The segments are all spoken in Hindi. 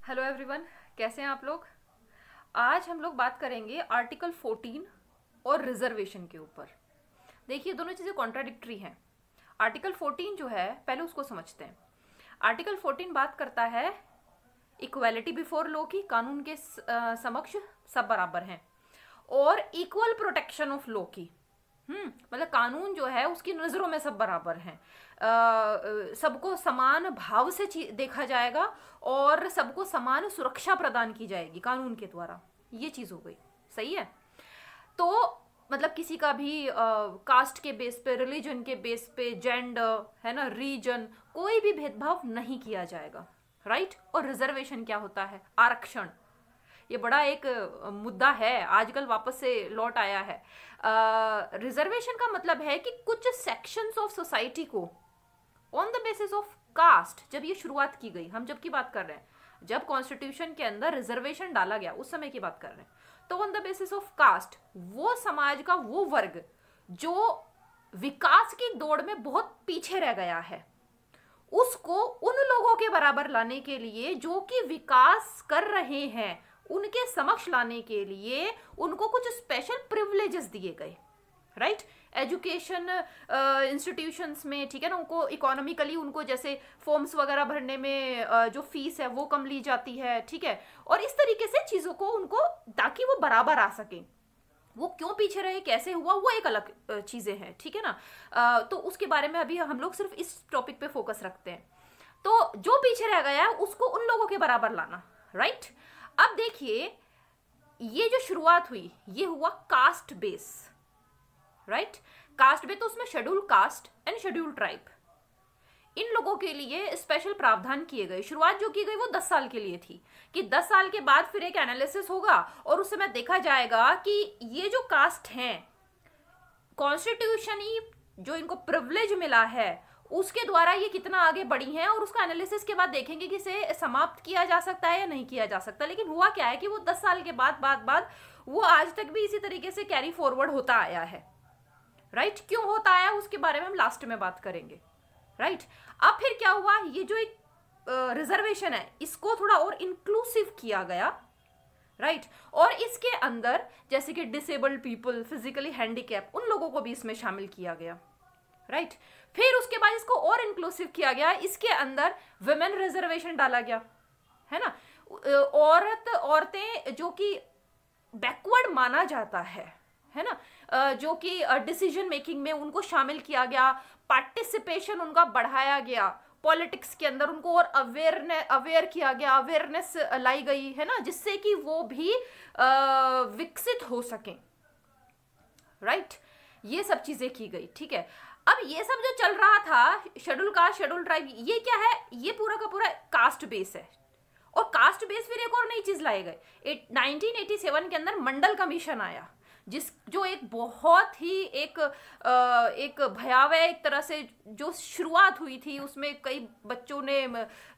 हेलो एवरीवन, कैसे हैं आप लोग। आज हम लोग बात करेंगे आर्टिकल 14 और रिजर्वेशन के ऊपर। देखिए, दोनों चीज़ें कॉन्ट्राडिक्टरी हैं। आर्टिकल 14 जो है, पहले उसको समझते हैं। आर्टिकल 14 बात करता है इक्वालिटी बिफोर लॉ की, कानून के समक्ष सब बराबर हैं, और इक्वल प्रोटेक्शन ऑफ लॉ की। मतलब कानून जो है उसकी नज़रों में सब बराबर हैं। सबको समान भाव से देखा जाएगा और सबको समान सुरक्षा प्रदान की जाएगी कानून के द्वारा। ये चीज़ हो गई, सही है। तो मतलब किसी का भी कास्ट के बेस पे, रिलीजन के बेस पे, जेंडर है ना, रीजन, कोई भी भेदभाव नहीं किया जाएगा, राइट। और रिजर्वेशन क्या होता है? आरक्षण। ये बड़ा एक मुद्दा है, आजकल वापस से लौट आया है। रिजर्वेशन का मतलब है कि कुछ सेक्शंस ऑफ सोसाइटी को on the basis of caste, जब ये शुरुआत की गई, हम जब की बात कर रहे हैं, जब कॉन्स्टिट्यूशन के अंदर रिजर्वेशन डाला गया उस समय की बात कर रहे हैं, तो on the basis of caste वो समाज का वो वर्ग जो विकास की दौड़ में बहुत पीछे रह गया है, उसको उन लोगों के बराबर लाने के लिए जो कि विकास कर रहे हैं, उनके समक्ष लाने के लिए उनको कुछ स्पेशल प्रिविलेजेस दिए गए, राइट। एजुकेशन इंस्टीट्यूशंस में, ठीक है ना, उनको इकोनॉमिकली, उनको जैसे फॉर्म्स वगैरह भरने में जो फीस है वो कम ली जाती है, ठीक है। और इस तरीके से चीज़ों को उनको, ताकि वो बराबर आ सके। वो क्यों पीछे रहे, कैसे हुआ, वो एक अलग चीज़ें हैं, ठीक है ना। तो उसके बारे में अभी हम लोग सिर्फ इस टॉपिक पे फोकस रखते हैं। तो जो पीछे रह गया है उसको उन लोगों के बराबर लाना, राइट। अब देखिए, ये जो शुरुआत हुई ये हुआ caste based, right. Caste based, तो उसमें schedule caste and schedule tribe, इन लोगों के लिए स्पेशल प्रावधान किए गए। शुरुआत जो की गई वो 10 साल के लिए थी, कि 10 साल के बाद फिर एक एनालिसिस होगा और उस समय देखा जाएगा कि ये जो कास्ट हैं, कॉन्स्टिट्यूशनली जो इनको प्रिविलेज मिला है उसके द्वारा ये कितना आगे बढ़ी हैं, और उसका एनालिसिस के बाद देखेंगे कि इसे समाप्त किया जा सकता है या नहीं किया जा सकता। लेकिन हुआ क्या है कि वो 10 साल के बाद वो आज तक भी इसी तरीके से कैरी फॉरवर्ड होता आया है, राइट। क्यों होता आया उसके बारे में हम लास्ट में बात करेंगे, राइट। अब फिर क्या हुआ, ये जो एक रिजर्वेशन है इसको थोड़ा और इंक्लूसिव किया गया, राइट। और इसके अंदर जैसे कि डिसेबल्ड पीपल, फिजिकली हैंडीकैप, उन लोगों को भी इसमें शामिल किया गया, राइट। फिर उसके बाद इसको और इंक्लूसिव किया गया, इसके अंदर वुमेन रिजर्वेशन डाला गया, है ना। औरतें जो कि बैकवर्ड माना जाता है ना, जो कि डिसीजन मेकिंग में उनको शामिल किया गया, पार्टिसिपेशन उनका बढ़ाया गया, पॉलिटिक्स के अंदर उनको और अवेयर किया गया, अवेयरनेस लाई गई, है ना, जिससे कि वो भी विकसित हो सकें, राइट। ये सब चीजें की गई, ठीक है। अब ये सब जो चल रहा था, शेड्यूल कास्ट, शेड्यूल ट्राइब, ये क्या है, ये पूरा का पूरा कास्ट बेस है। और कास्ट बेस फिर एक और नई चीज लाए गए। 1987 के अंदर मंडल कमीशन आया, जो एक बहुत ही एक भयावह एक तरह से जो शुरुआत हुई थी, उसमें कई बच्चों ने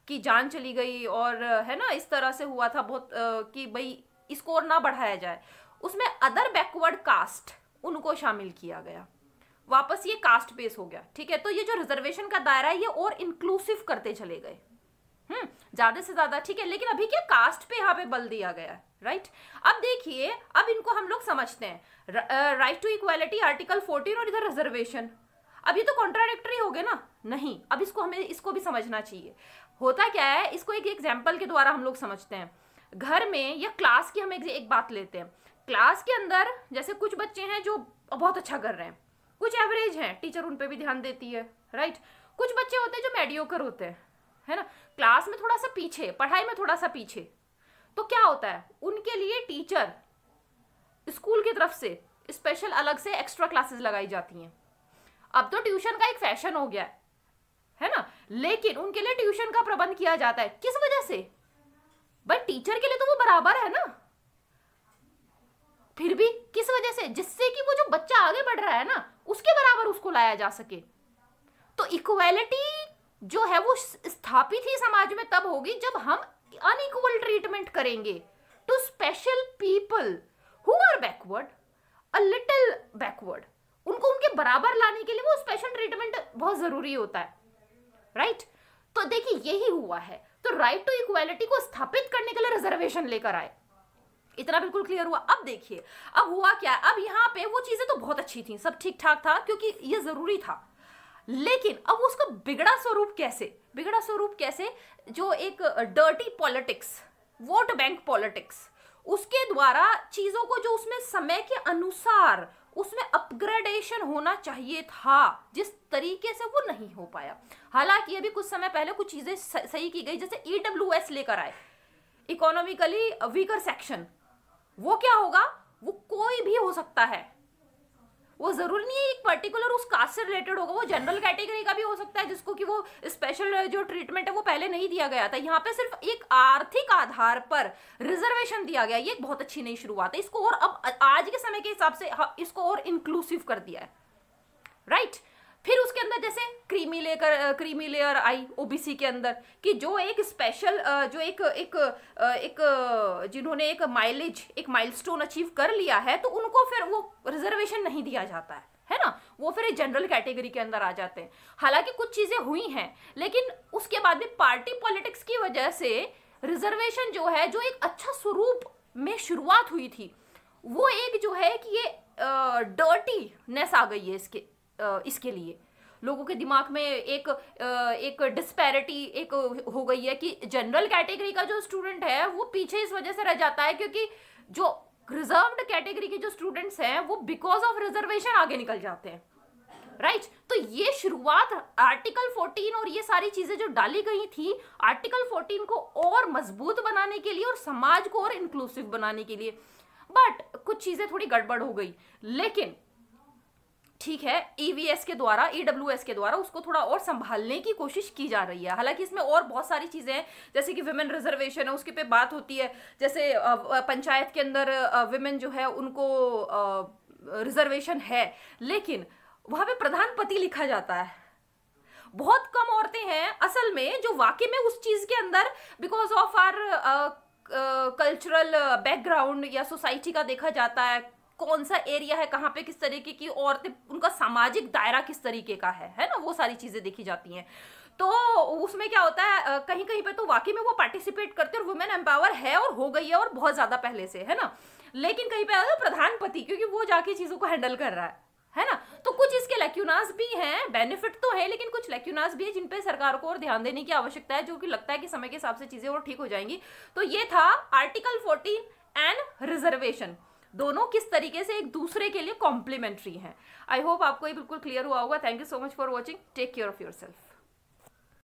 की जान चली गई, और है ना, इस तरह से हुआ था बहुत कि भाई इसको और ना बढ़ाया जाए। उसमें अदर बैकवर्ड कास्ट उनको शामिल किया गया, वापस ये कास्ट बेस हो गया, ठीक है। तो ये जो रिजर्वेशन का दायरा है ये और इंक्लूसिव करते चले गए, ज्यादा से ज्यादा, ठीक है। लेकिन अभी क्या, कास्ट पे यहाँ पे बल दिया गया है, राइट। अब देखिए, अब इनको हम लोग समझते हैं, राइट टू इक्वालिटी आर्टिकल 14 और इधर रिजर्वेशन। अब ये तो कॉन्ट्राडिक्टरी हो गए ना, नहीं। अब हमें इसको भी समझना चाहिए। होता क्या है, इसको एक एग्जाम्पल के द्वारा हम लोग समझते हैं। घर में या क्लास की हम एक बात लेते हैं। क्लास के अंदर जैसे कुछ बच्चे हैं जो बहुत अच्छा कर रहे हैं, कुछ एवरेज हैं, टीचर उन पे भी ध्यान देती है, राइट। कुछ बच्चे होते हैं जो मेडियोकर होते हैं, है ना, क्लास में थोड़ा सा पीछे, पढ़ाई में थोड़ा सा पीछे। तो क्या होता है, उनके लिए टीचर स्कूल की तरफ से स्पेशल अलग से एक्स्ट्रा क्लासेस लगाई जाती हैं। अब तो ट्यूशन का एक फैशन हो गया है ना, लेकिन उनके लिए ट्यूशन का प्रबंध किया जाता है। किस वजह से? भाई टीचर के लिए तो वो बराबर है ना, फिर भी किस वजह से? जिससे कि वो जो बच्चा आगे बढ़ रहा है ना, उसके बराबर उसको लाया जा सके। तो इक्वालिटी जो है वो स्थापित ही समाज में तब होगी जब हम अनइक्वल ट्रीटमेंट करेंगे to special people who are backward, a little backward. उनको उनके बराबर लाने के लिए वो स्पेशल ट्रीटमेंट बहुत जरूरी होता है, राइट। तो देखिए, यही हुआ है। तो राइट टू इक्वालिटी को स्थापित करने के लिए रिजर्वेशन लेकर आए। इतना बिल्कुल क्लियर हुआ। अब देखिए अब हुआ क्या, अब यहाँ पे वो चीजें तो बहुत अच्छी थी, सब ठीक ठाक था क्योंकि ये जरूरी था, लेकिन अब उसका बिगड़ा स्वरूप कैसे, जो एक dirty politics, vote bank politics, उसके द्वारा चीजों को जो उसमें समय के अनुसार उसमें अपग्रेडेशन होना चाहिए था, जिस तरीके से वो नहीं हो पाया। हालांकि अभी कुछ समय पहले कुछ चीजें सही की गई, जैसे ईडब्ल्यूएस लेकर आए, इकोनॉमिकली वीकर सेक्शन। वो क्या होगा, वो कोई भी हो सकता है, वो जरूरी नहीं है एक पर्टिकुलर उस कास्ट से रिलेटेड होगा, वो जनरल कैटेगरी का भी हो सकता है जिसको कि वो स्पेशल जो ट्रीटमेंट है वो पहले नहीं दिया गया था। यहाँ पे सिर्फ एक आर्थिक आधार पर रिजर्वेशन दिया गया, ये एक बहुत अच्छी नई शुरुआत है। इसको और अब आज के समय के हिसाब से इसको और इंक्लूसिव कर दिया है, राइट। फिर उसके अंदर जैसे क्रीमी लेयर आई ओबीसी के अंदर, कि जो एक स्पेशल जो एक जिन्होंने एक माइलस्टोन अचीव कर लिया है, तो उनको फिर वो रिजर्वेशन नहीं दिया जाता है ना, वो फिर एक जनरल कैटेगरी के अंदर आ जाते हैं। हालांकि कुछ चीजें हुई हैं, लेकिन उसके बाद में पार्टी पॉलिटिक्स की वजह से रिजर्वेशन जो है, जो एक अच्छा स्वरूप में शुरुआत हुई थी, वो एक जो है कि ये डर्टीनेस आ गई है इसके लिए लोगों के दिमाग में एक डिस्पैरिटी एक हो गई है कि जनरल कैटेगरी का जो स्टूडेंट है वो पीछे इस वजह से रह जाता है क्योंकि जो रिजर्व्ड कैटेगरी के जो स्टूडेंट्स हैं वो बिकॉज ऑफ रिजर्वेशन आगे निकल जाते हैं, राइट। तो ये शुरुआत आर्टिकल 14 और ये सारी चीजें जो डाली गई थी आर्टिकल 14 को और मजबूत बनाने के लिए और समाज को और इंक्लूसिव बनाने के लिए, बट कुछ चीजें थोड़ी गड़बड़ हो गई। लेकिन ठीक है, ईवीएस के द्वारा, ईडब्ल्यूएस के द्वारा उसको थोड़ा और संभालने की कोशिश की जा रही है। हालांकि इसमें और बहुत सारी चीजें हैं, जैसे कि विमेन रिजर्वेशन है, उसके पे बात होती है, जैसे पंचायत के अंदर विमेन जो है उनको रिजर्वेशन है, लेकिन वहां पे प्रधानपति लिखा जाता है। बहुत कम औरतें हैं असल में जो वाकई में उस चीज के अंदर because of our cultural background या सोसाइटी का देखा जाता है, कौन सा एरिया है, कहाँ पे किस तरीके की औरतें, उनका सामाजिक दायरा किस तरीके का है ना, वो सारी चीजें देखी जाती हैं। तो उसमें क्या होता है, कहीं कहीं पे तो वाकई में वो पार्टिसिपेट करते हैं और वुमेन एम्पावर है और हो गई है और बहुत ज्यादा पहले से, है ना। लेकिन कहीं पे आता है प्रधानपति, क्योंकि वो जाके चीजों को हैंडल कर रहा है ना। तो कुछ इसके लैक्यूनास भी हैं, बेनिफिट तो है लेकिन कुछ लैक्यूनास भी है जिन पे सरकार को और ध्यान देने की आवश्यकता है, जो कि लगता है कि समय के हिसाब से चीजें और ठीक हो जाएंगी। तो ये था आर्टिकल 14 एंड रिजर्वेशन, दोनों किस तरीके से एक दूसरे के लिए कॉम्प्लीमेंट्री हैं। आई होप आपको ये बिल्कुल क्लियर हुआ होगा। Thank you so much for watching, take care of yourself.